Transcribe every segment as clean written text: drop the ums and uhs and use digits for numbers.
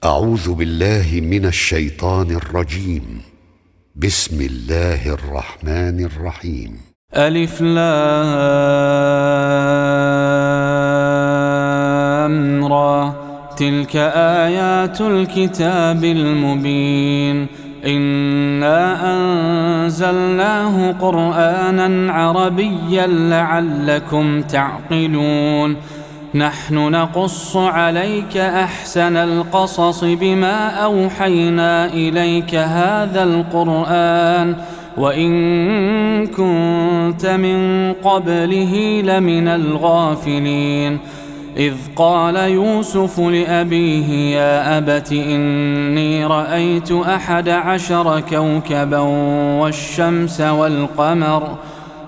أعوذ بالله من الشيطان الرجيم. بسم الله الرحمن الرحيم. ألف لام را، تلك آيات الكتاب المبين. إنا أنزلناه قرآنا عربيا لعلكم تعقلون. نحن نقص عليك أحسن القصص بما أوحينا إليك هذا القرآن وإن كنت من قبله لمن الغافلين. إذ قال يوسف لأبيه يا أبت إني رأيت 11 كوكبا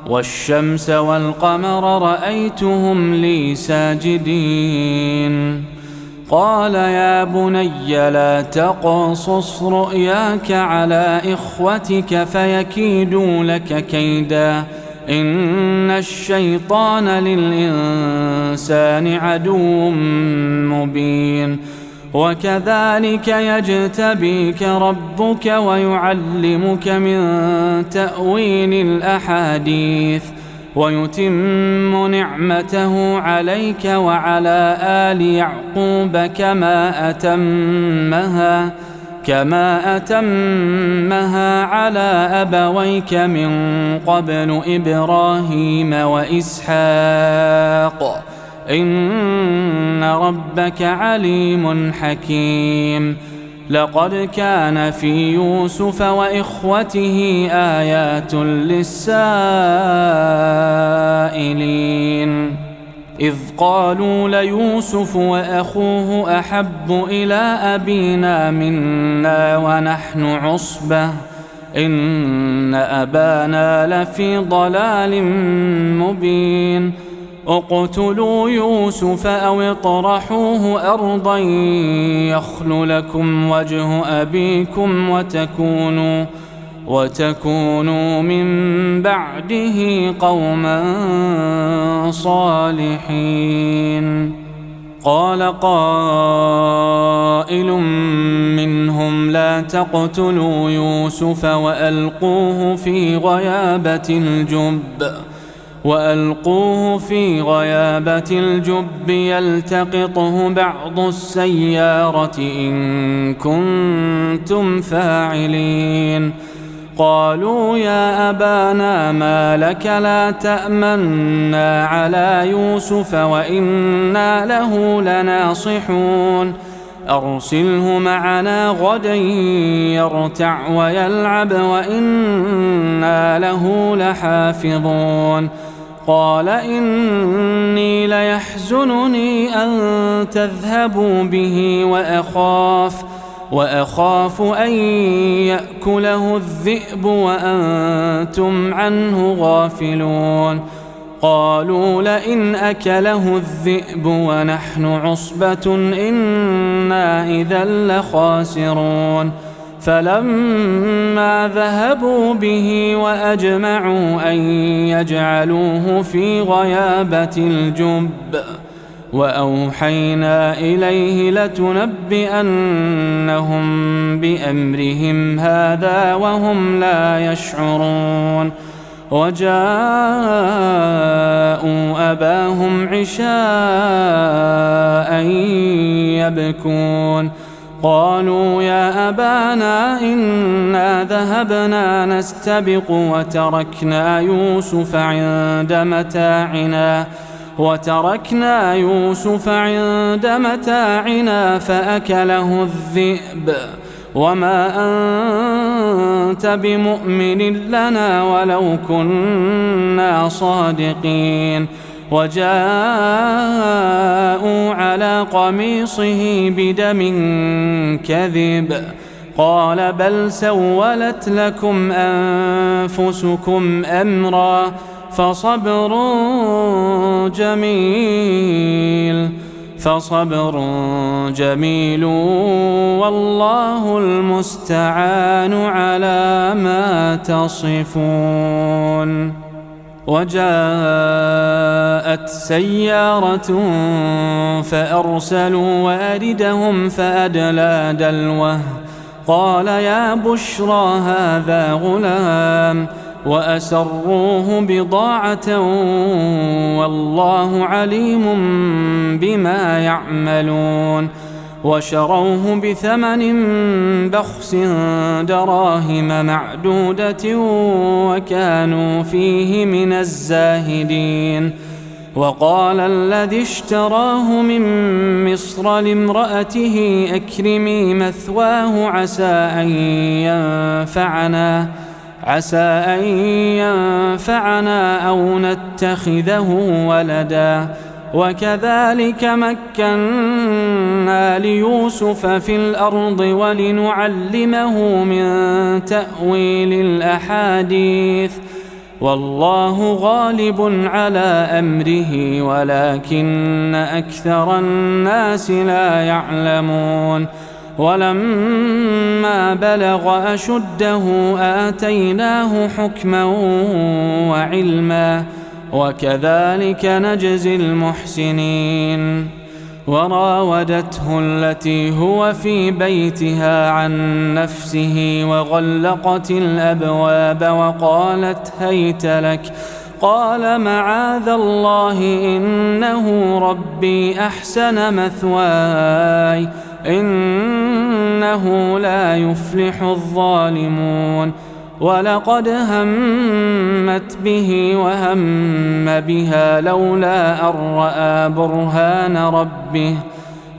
والشمس والقمر رأيتهم لي ساجدين. قال يا بني لا تقصص رؤياك على إخوتك فيكيدوا لك كيدا إن الشيطان للإنسان عدو مبين. وكذلك يجتبيك ربك ويعلمك من تأويل الأحاديث ويتم نعمته عليك وعلى آل يعقوب كما أتمها على أبويك من قبل إبراهيم وإسحاق إن ربك عليم حكيم. لقد كان في يوسف وإخوته آيات للسائلين إذ قالوا ليوسف وأخوه أحب إلى أبينا منا ونحن عصبة إن أبانا لفي ضلال مبين. اقتلوا يوسف أو اطرحوه أرضا يخل لكم وجه أبيكم وتكونوا من بعده قوما صالحين. قال قائل منهم لا تقتلوا يوسف وألقوه في غيابة الجب يلتقطه بعض السيارة إن كنتم فاعلين. قالوا يا أبانا ما لك لا تأمنا على يوسف وإنا له لناصحون أرسله معنا غدا يرتع ويلعب وإنا له لحافظون. قال إني ليحزنني أن تذهبوا به وأخاف أن يأكله الذئب وأنتم عنه غافلون. قالوا لئن أكله الذئب ونحن عصبة إنا إذا لخاسرون. فلما ذهبوا به وأجمعوا أن يجعلوه في غيابة الجب وأوحينا إليه لتنبئنهم بأمرهم هذا وهم لا يشعرون. وجاءوا أباهم عشاء يبكون. قالوا يا أبانا إنا ذهبنا نستبق وتركنا يوسف عند متاعنا فأكله الذئب وما أنت بمؤمن لنا ولو كنا صادقين. وجاءوا على قميصه بدم كذب قال بل سولت لكم أنفسكم أمرا فصبر جميل والله المستعان على ما تصفون. وجاءت سيارة فأرسلوا واردهم فأدلى دلوه قال يا بشرى هذا غلام وأسروه بضاعة والله عليم بما يعملون وشروه بثمن بخس دراهم معدودة وكانوا فيه من الزاهدين. وقال الذي اشتراه من مصر لامرأته أكرمي مثواه عسى أن ينفعنا أو نتخذه ولدا وكذلك مكنا ليوسف في الأرض ولنعلمه من تأويل الأحاديث والله غالب على أمره ولكن أكثر الناس لا يعلمون. ولما بلغ أشده آتيناه حكما وعلما وكذلك نجزي المحسنين. وراودته التي هو في بيتها عن نفسه وغلقت الأبواب وقالت هيت لك قال معاذ الله إنه ربي أحسن مثواي إنه لا يفلح الظالمون. ولقد همت به وهم بها لولا أن رأى برهان ربه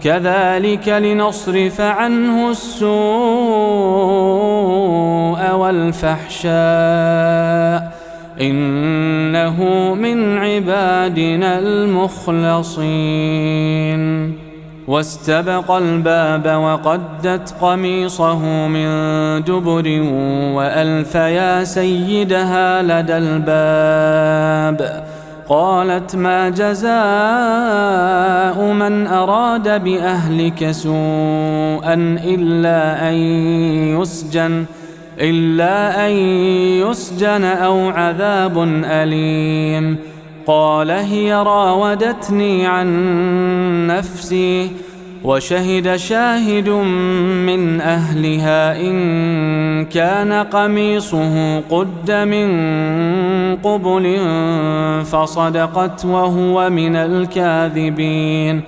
كذلك لنصرف عنه السوء والفحشاء إنه من عبادنا المخلصين. واستبق الباب وقدت قميصه من دبر وألف يا سيدها لدى الباب قالت ما جزاء من أراد بأهلك سوءا إلا أن يسجن أو عذاب أليم. قال هي راودتني عن نفسي وشهد شاهد من أهلها إن كان قميصه قد من قبل فصدقت وهو من الكاذبين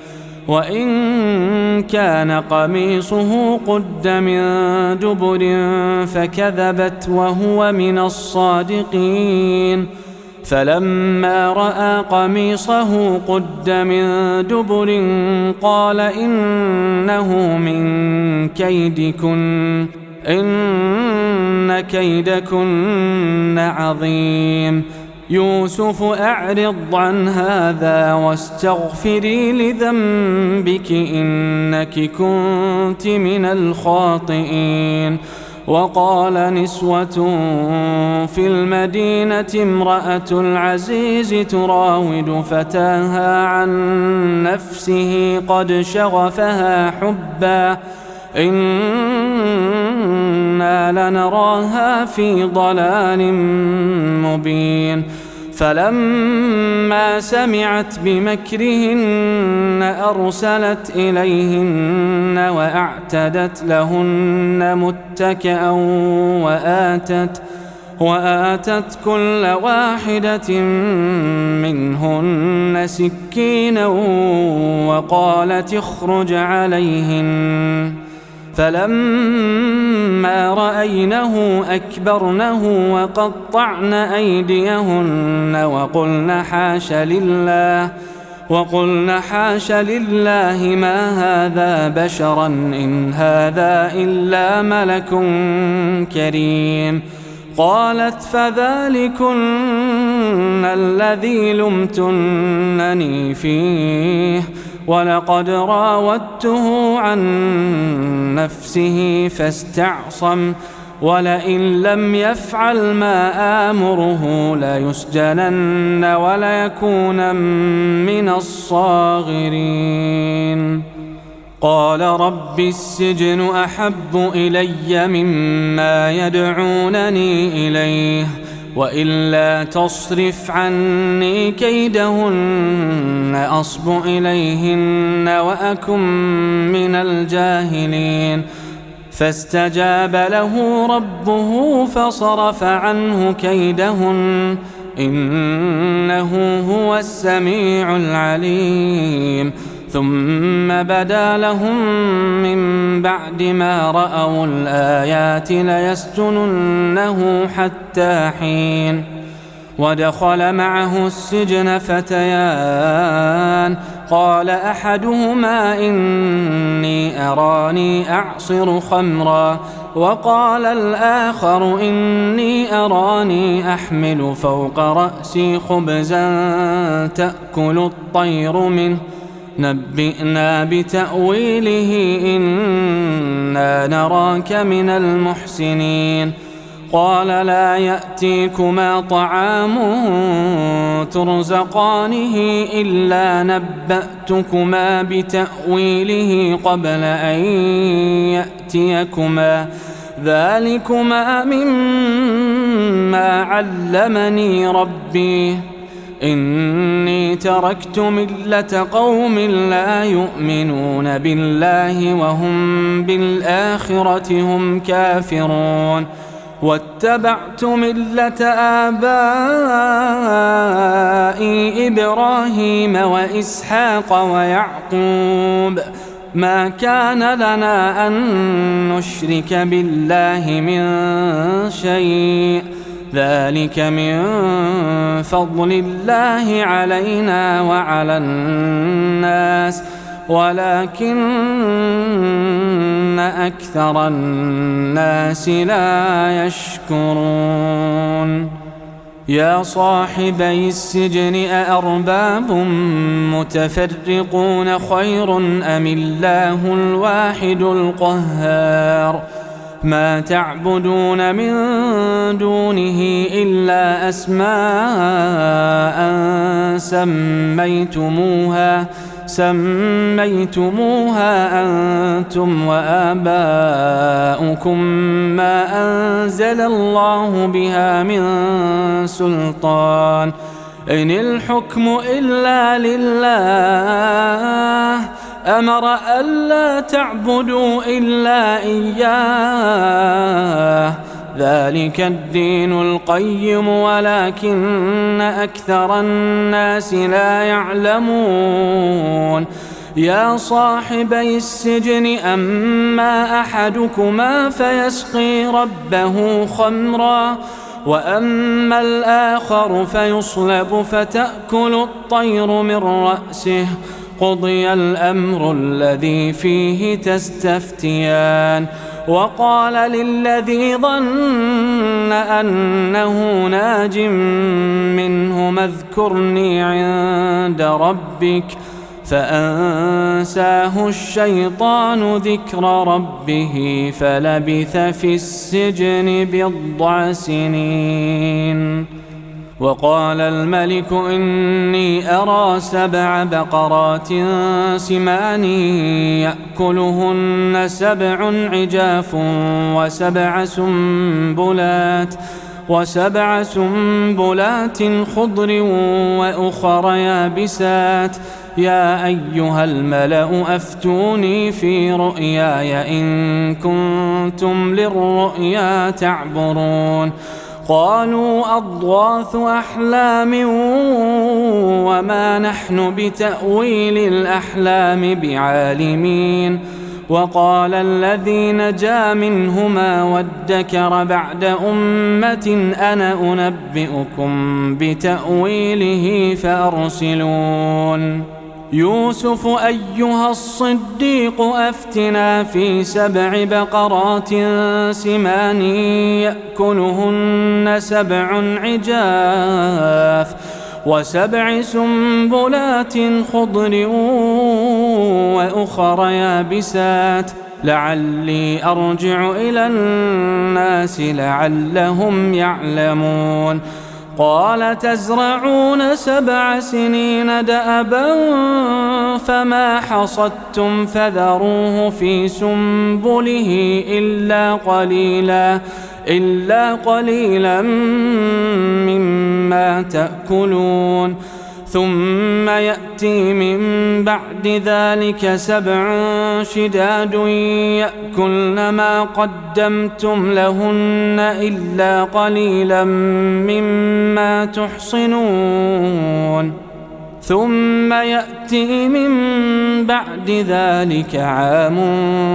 وإن كان قميصه قد من دبر فكذبت وهو من الصادقين. فلما رأى قميصه قد من دبر قال إنه من كيدكن إن كيدكن عظيم. يوسف أعرض عن هذا واستغفري لذنبك إنك كنت من الخاطئين. وقال نسوة في المدينة امرأة العزيز تراود فتاها عن نفسه قد شغفها حبا إنا لنراها في ضلال مبين. فلما سمعت بمكرهن أرسلت إليهن وأعتدت لهن متكئا وآتت كل واحدة منهن سكينا وقالت اخرج عليهن. فلما رأينه أكبرنه وقطعن أيديهن وقلن حاش لله ما هذا بشرا إن هذا إلا ملك كريم. قالت فذلكن الذي لمتنني فيه ولقد راودته عن نفسه فاستعصم ولئن لم يفعل ما آمره ليسجنن وليكون من الصاغرين. قال رب السجن أحب إلي مما يدعونني إليه وإلا تصرف عني كيدهن أصب إليهن وأكن من الجاهلين فاستجاب له ربه فصرف عنه كيدهن إنه هو السميع العليم ثم بدا لهم من بعد ما رأوا الآيات ليسجننه حتى حين ودخل معه السجن فتيان قال أحدهما إني أراني أعصر خمرا وقال الآخر إني أراني أحمل فوق رأسي خبزا تأكل الطير منه نبئنا بتأويله إنا نراك من المحسنين قال لا يأتيكما طعام ترزقانه إلا نبأتكما بتأويله قبل أن يأتيكما ذلكما مما علمني ربي إني تركت ملة قوم لا يؤمنون بالله وهم بالآخرة هم كافرون واتبعت ملة آبائي إبراهيم وإسحاق ويعقوب ما كان لنا أن نشرك بالله من شيء ذلك من فضل الله علينا وعلى الناس ولكن أكثر الناس لا يشكرون يا صاحبي السجن أأرباب متفرقون خير أم الله الواحد القهار ما تعبدون من دونه إلا أسماء سميتموها أنتم وآباؤكم ما أنزل الله بها من سلطان إن الحكم إلا لله أمر ألا تعبدوا إلا إياه ذلك الدين القيم ولكن أكثر الناس لا يعلمون يا صاحبي السجن أما أحدكما فيسقي ربه خمرا وأما الآخر فيصلب فتأكل الطير من رأسه قضي الأمر الذي فيه تستفتيان وقال للذي ظن أنه ناج منهما اذكرني عند ربك فأنساه الشيطان ذكر ربه فلبث في السجن بضع سنين وقال الملك إني أرى 7 بقرات سمان يأكلهن 7 عجاف و7 سنبلات خضر وأخر يابسات يا أيها الملأ أفتوني في رؤياي إن كنتم للرؤيا تعبرون قالوا أضغاث أحلام وما نحن بتأويل الأحلام بعالمين وقال الذي نجا منهما وادكر بعد أمة أنا أنبئكم بتأويله فأرسلون يوسف أيها الصديق أفتنا في 7 بقرات سمان يأكلهن 7 عجاف و7 سنبلات خضر وأخر يابسات لعلي أرجع إلى الناس لعلهم يعلمون قال تزرعون 7 سنين دأبا فما حصدتم فذروه في سنبله إلا قليلا إلا قليلا مما تأكلون ثم يأتي من بعد ذلك 7 شداد يأكلن ما قدمتم لهن إلا قليلا مما تحصنون ثم يأتي من بعد ذلك عام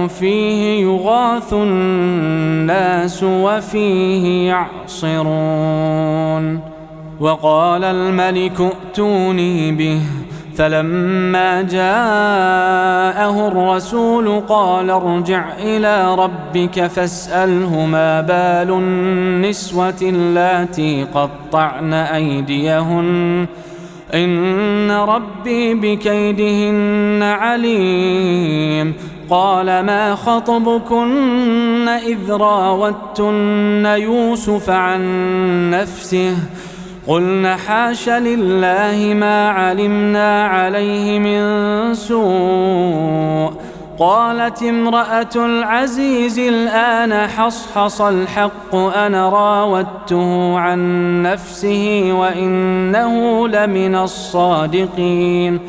فيه يغاث الناس وفيه يعصرون وقال الملك ائتوني به فلما جاءه الرسول قال ارجع إلى ربك فاسأله ما بال النسوة اللاتي قطعن أيديهن إن ربي بكيدهن عليم قال ما خطبكن إذ راوتن يوسف عن نفسه قلنا حاش لله ما علمنا عليه من سوء قالت امرأة العزيز الآن حصحص الحق أنا راودته عن نفسه وإنه لمن الصادقين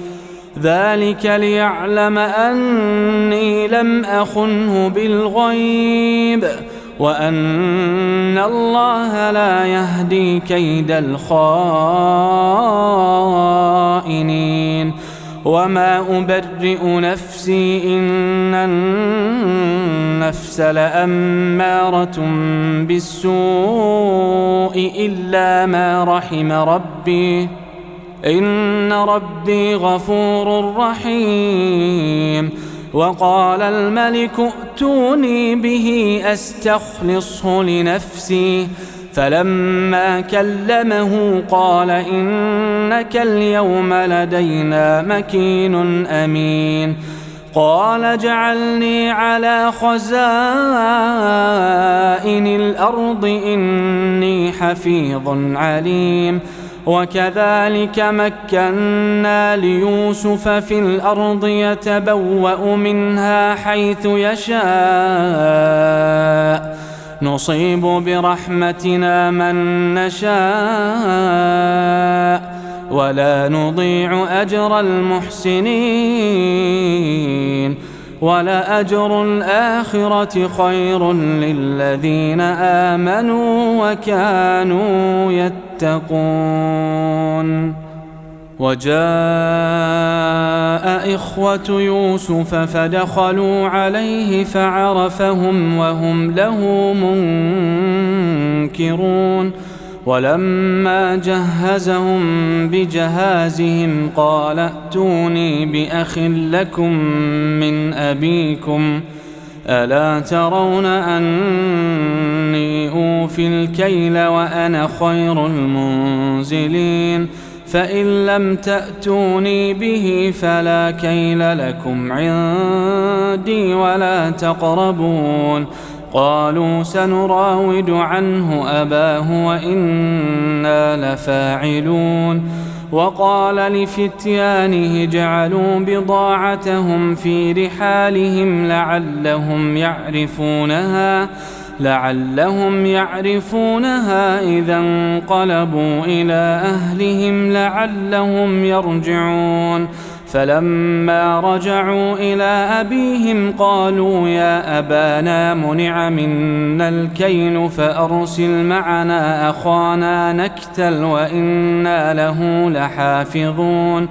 ذلك ليعلم أني لم أخنه بالغيب وأن الله لا يهدي كيد الخائنين وما أبرئ نفسي إن النفس لأمارة بالسوء إلا ما رحم ربي إن ربي غفور رحيم وقال الملك ائتوني به أستخلصه لنفسي فلما كلمه قال إنك اليوم لدينا مكين أمين قال اجعلني على خزائن الأرض إني حفيظ عليم وكذلك مكنا ليوسف في الأرض يتبوأ منها حيث يشاء نصيب برحمتنا من نشاء ولا نضيع أجر المحسنين ولأجر الآخرة خير للذين آمنوا وكانوا يتقون وجاء إخوة يوسف فدخلوا عليه فعرفهم وهم له منكرون ولما جهزهم بجهازهم قال ائتوني بأخ لكم من أبيكم ألا ترون أني أوفي الكيل وأنا خير المنزلين فإن لم تأتوني به فلا كيل لكم عندي ولا تقربون قالوا سنراود عنه أباه وإنا لفاعلون وقال لفتيانه اجعلوا بضاعتهم في رحالهم لعلهم يعرفونها إذا انقلبوا إلى أهلهم لعلهم يرجعون فلما رجعوا إلى أبيهم قالوا يا أبانا منع منا الكيل فأرسل معنا أخانا نكتل وإنا له لحافظون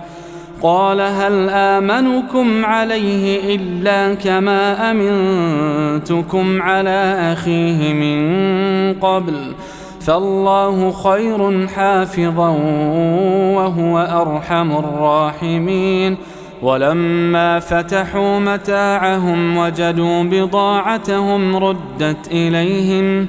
قال هل آمنكم عليه إلا كما أمنتكم على أخيه من قبل فالله خير حافظا وهو أرحم الراحمين ولما فتحوا متاعهم وجدوا بضاعتهم ردت إليهم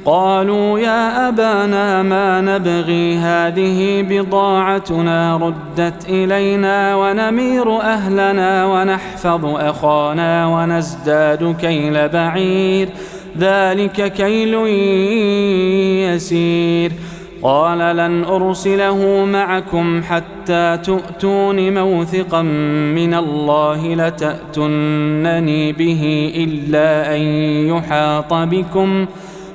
قالوا يا أبانا ما نبغي هذه بضاعتنا ردت إلينا ونمير أهلنا ونحفظ أخانا ونزداد كيل بعير ذلك كيل يسير قال لن أرسله معكم حتى تؤتون موثقا من الله لتأتونني به إلا أن يحاط بكم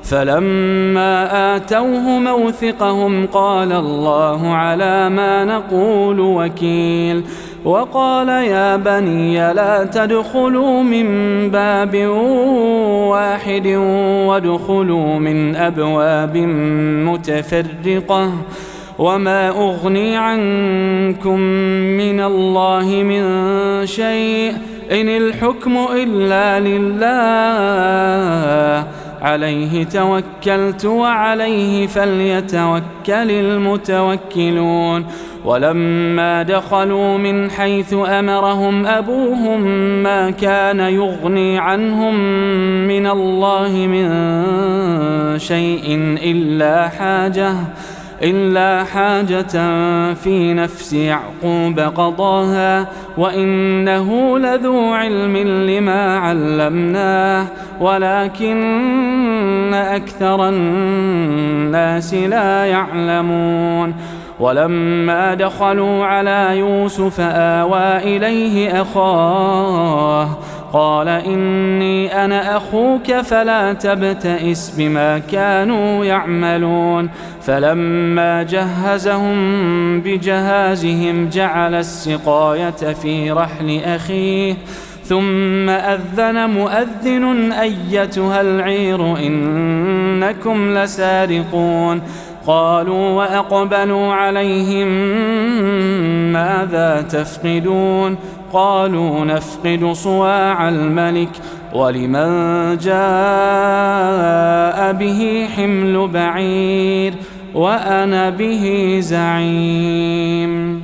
فلما آتوه موثقهم قال الله على ما نقول وكيل. وقال يا بني لا تدخلوا من باب واحد وادخلوا من أبواب متفرقة وما أغني عنكم من الله من شيء إن الحكم إلا لله عليه توكلت وعليه فليتوكل المتوكلون. ولما دخلوا من حيث أمرهم أبوهم ما كان يغني عنهم من الله من شيء إلا حاجة في نفس يعقوب قضاها وإنه لذو علم لما علمناه ولكن أكثر الناس لا يعلمون. ولما دخلوا على يوسف آوى إليه أخاه قال إني أنا أخوك فلا تبتئس بما كانوا يعملون. فلما جهزهم بجهازهم جعل السقاية في رحل أخيه ثم أذن مؤذن أيتها العير إنكم لسارقون. قالوا وأقبلوا عليهم ماذا تفقدون قالوا نفقد صواع الملك ولمن جاء به حمل بعير وأنا به زعيم.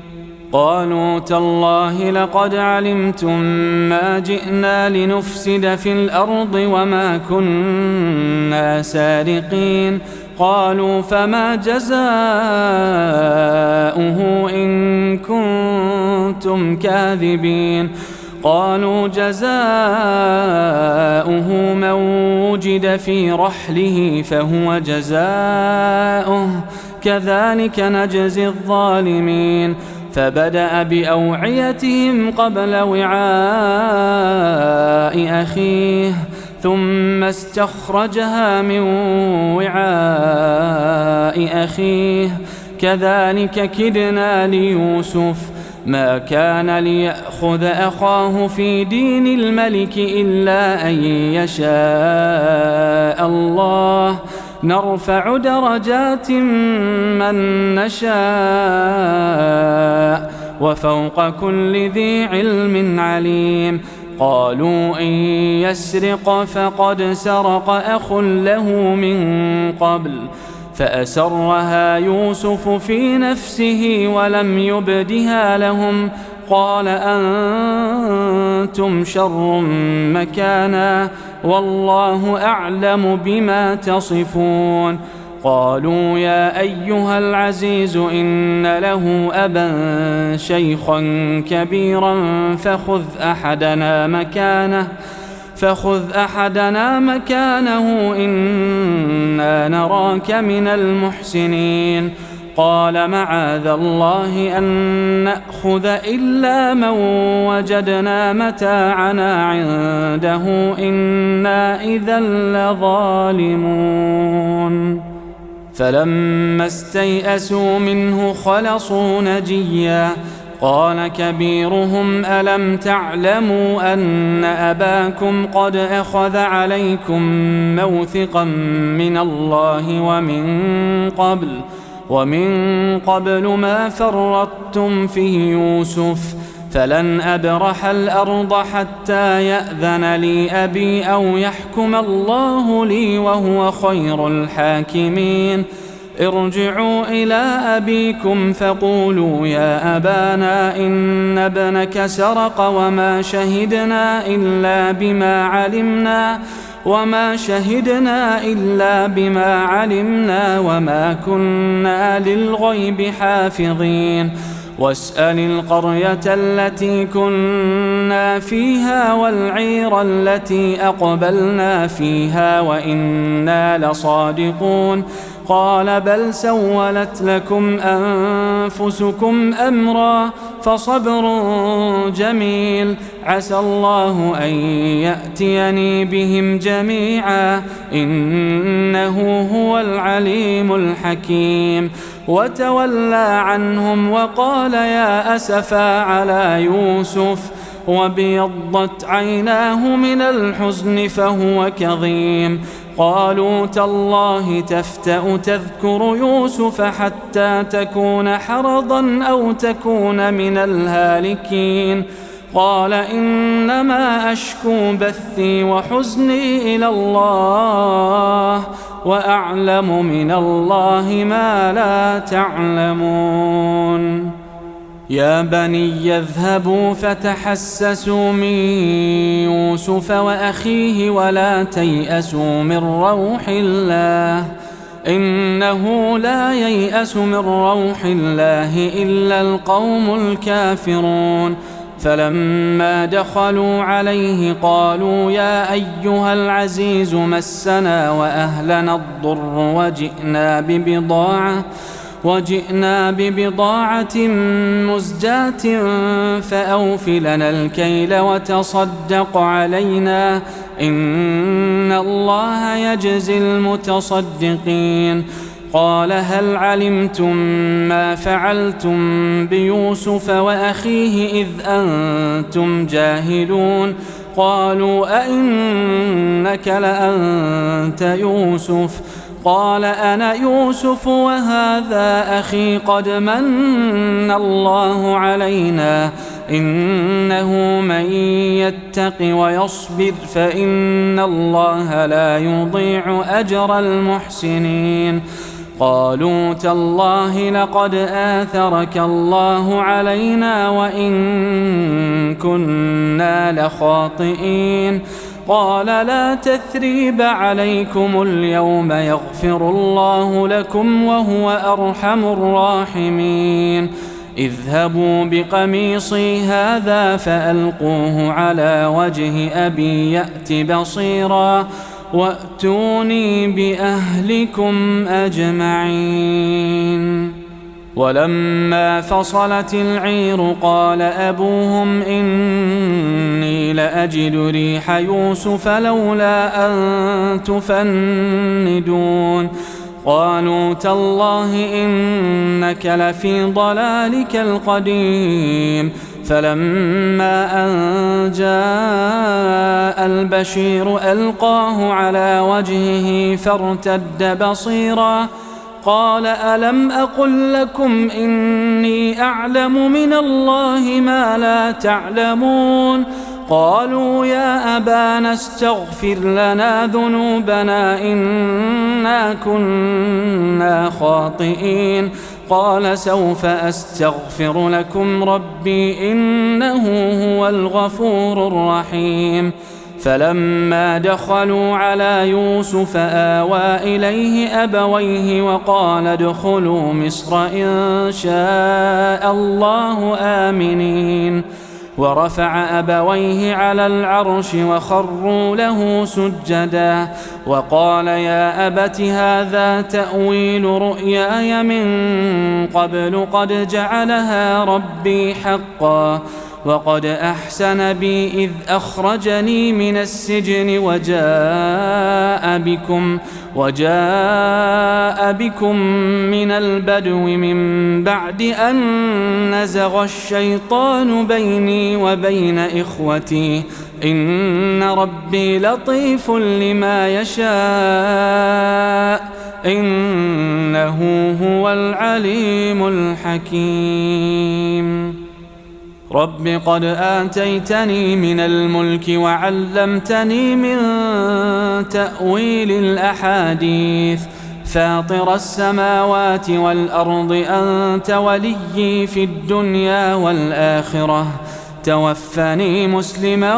قالوا تالله لقد علمتم ما جئنا لنفسد في الأرض وما كنا سارقين. قالوا فما جزاؤه إن كنتم كاذبين. قالوا جزاؤه من وجد في رحله فهو جزاؤه كذلك نجزي الظالمين. فبدأ بأوعيتهم قبل وعاء أخيه ثم استخرجها من وعاء أخيه كذلك كدنا ليوسف ما كان ليأخذ أخاه في دين الملك إلا أن يشاء الله نرفع درجات من نشاء وفوق كل ذي علم عليم. قالوا إن يسرق فقد سرق أخ له من قبل فأسرها يوسف في نفسه ولم يبدها لهم قال أنتم شر مكانا والله أعلم بما تصفون. قالوا يا أيها العزيز إن له أبا شيخا كبيرا فخذ أحدنا مكانه إنا نراك من المحسنين. قال معاذ الله أن نأخذ إلا من وجدنا متاعنا عنده إنا إذا لظالمون. فلما استيئسوا منه خلصوا نجيا قال كبيرهم ألم تعلموا أن أباكم قد أخذ عليكم موثقا من الله ومن قبل ما فرطتم في يوسف فلن أبرح الأرض حتى يأذن لي أبي أو يحكم الله لي وهو خير الحاكمين. ارجعوا إلى أبيكم فقولوا يا أبانا إن ابنك سرق وما شهدنا إلا بما علمنا وما كنا للغيب حافظين. واسأل القرية التي كنا فيها والعير التي أقبلنا فيها وإنا لصادقون. قال بل سولت لكم أنفسكم أمرا فصبر جميل. عسى الله أن يأتيني بهم جميعا إنه هو العليم الحكيم. وتولى عنهم وقال يا أسفا على يوسف وابيضت عيناه من الحزن فهو كظيم. قالوا تالله تفتأ تذكر يوسف حتى تكون حرضا أو تكون من الهالكين. قال إنما أشكو بثي وحزني إلى الله وأعلم من الله ما لا تعلمون. يا بني اذهبوا فتحسسوا من يوسف وأخيه ولا تيأسوا من روح الله إنه لا ييأس من روح الله إلا القوم الكافرون. فلما دخلوا عليه قالوا يا أيها العزيز مسنا وأهلنا الضر وجئنا ببضاعة مزجاة فأوف لنا الكيل وتصدق علينا إن الله يجزي المتصدقين. قال هل علمتم ما فعلتم بيوسف وأخيه إذ أنتم جاهلون؟ قالوا أئنك لأنت يوسف؟ قال أنا يوسف وهذا أخي قد من الله علينا إنه من يتق ويصبر فإن الله لا يضيع أجر المحسنين. قالوا تالله لقد آثرك الله علينا وإن كنا لخاطئين. قال لا تثريب عليكم اليوم يغفر الله لكم وهو أرحم الراحمين. اذهبوا بقميصي هذا فألقوه على وجه أبي يأت بصيرا وأتوني بأهلكم أجمعين. ولما فصلت العير قال أبوهم إني لأجد ريح يوسف لولا أن تفندون. قالوا تالله إنك لفي ضلالك القديم. فلما أن جاء البشير ألقاه على وجهه فارتد بصيرا قال ألم أقل لكم إني أعلم من الله ما لا تعلمون؟ قالوا يا أبانا استغفر لنا ذنوبنا إنا كنا خاطئين. قال سوف أستغفر لكم ربي إنه هو الغفور الرحيم. فلما دخلوا على يوسف آوى إليه أبويه وقال ادخلوا مصر إن شاء الله آمنين. ورفع أبويه على العرش وخروا له سجدا وقال يا أبت هذا تأويل رؤياي من قبل قد جعلها ربي حقا وقد أحسن بي إذ أخرجني من السجن وجاء بكم من البدو من بعد أن نزغ الشيطان بيني وبين إخوتي إن ربي لطيف لما يشاء إنه هو العليم الحكيم. رب قد آتيتني من الملك وعلمتني من تأويل الأحاديث فاطر السماوات والأرض أنت وليي في الدنيا والآخرة توفني مسلما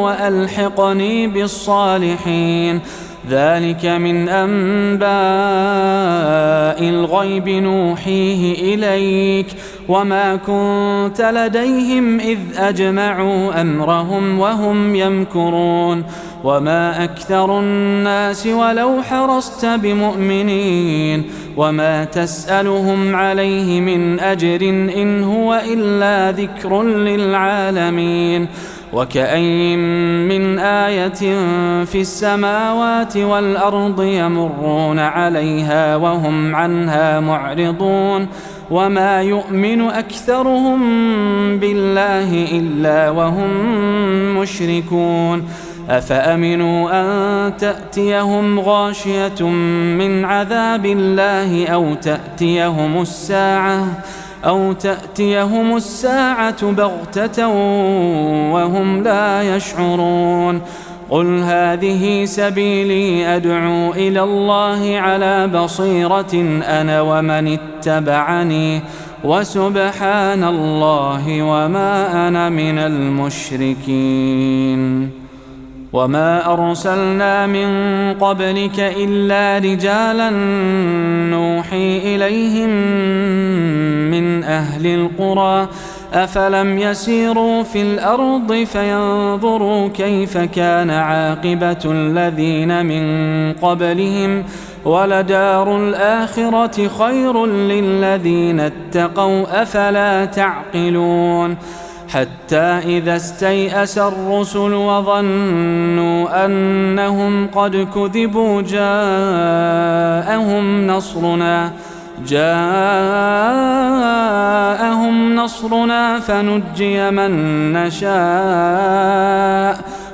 وألحقني بالصالحين. ذلك من أنباء الغيب نوحيه إليك وما كنت لديهم إذ أجمعوا أمرهم وهم يمكرون وما أكثر الناس ولو حرصت بمؤمنين وما تسألهم عليه من أجر إن هو إلا ذكر للعالمين وكأين من آية في السماوات والأرض يمرون عليها وهم عنها معرضون وما يؤمن أكثرهم بالله إلا وهم مشركون أفأمنوا أن تأتيهم غاشية من عذاب الله أو تأتيهم الساعة بغتة وهم لا يشعرون قل هذه سبيلي أدعو إلى الله على بصيرة أنا ومن اتبعني وسبحان الله وما أنا من المشركين وما أرسلنا من قبلك إلا رجالا نوحي إليهم من أهل القرى أفلم يسيروا في الأرض فينظروا كيف كان عاقبة الذين من قبلهم ولدار الآخرة خير للذين اتقوا أفلا تعقلون حتى إذا استيأس الرسل وظنوا أنهم قد كذبوا جاءهم نصرنا فنجي من نشاء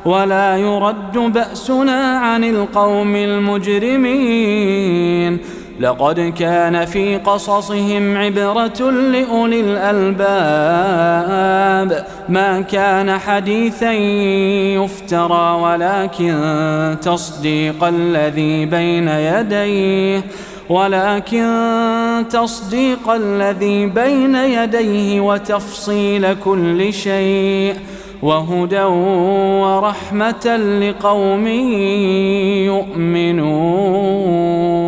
ولا يرد بأسنا عن القوم المجرمين لقد كان في قصصهم عبرة لأولي الألباب ما كان حديثا يفترى ولكن تصديق الذي بين يديه وتفصيل كل شيء وهدى ورحمة لقوم يؤمنون